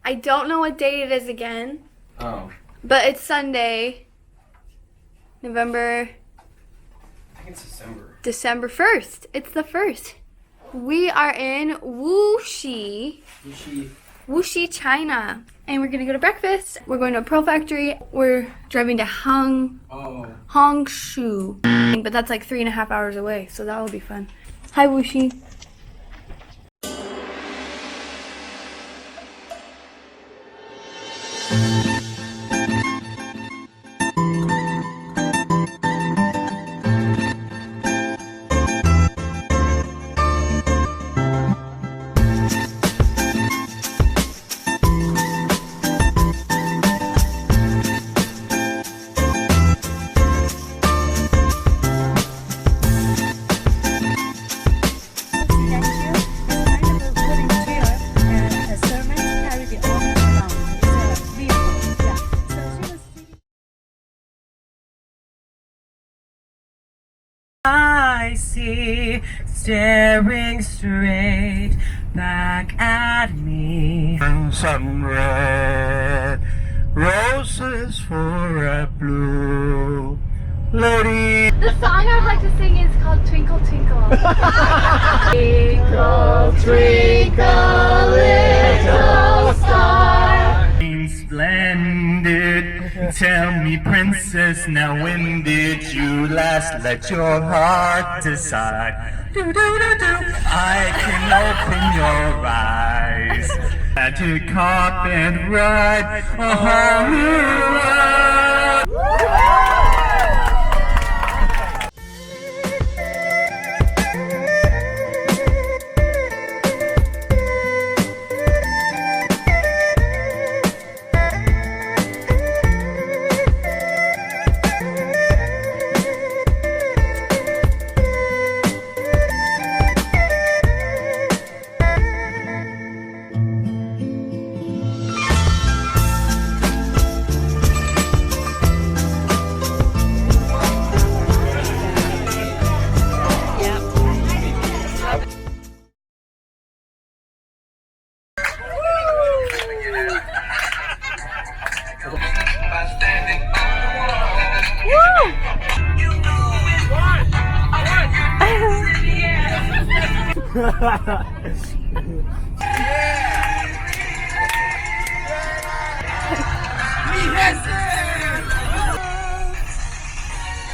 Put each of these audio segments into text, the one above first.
I don't know what date it is again. Oh. But it's Sunday, November. I think it's December 1st. It's the 1st. We are in Wuxi, China. And we're gonna go to breakfast. We're going to a pearl factory. We're driving to Hangzhou. But that's like 3.5 hours away, so that will be fun. Hi, Wuxi. I see staring straight back at me. Some red roses for a blue lady. The song I would like to sing is called Twinkle Twinkle. Twinkle, twinkle, little star. Splendid. Tell me, princess, now when did you last let your heart decide? I can open your eyes. Magic carpet ride a whole new world.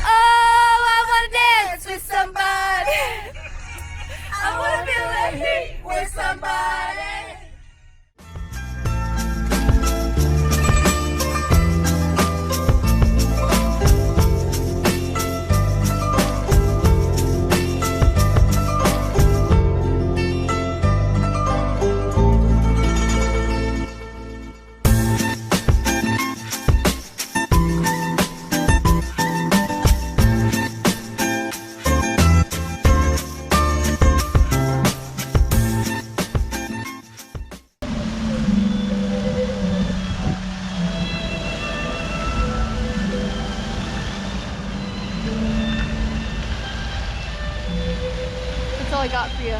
I wanna dance with somebody. I wanna feel the heat with somebody. That's all I got for you.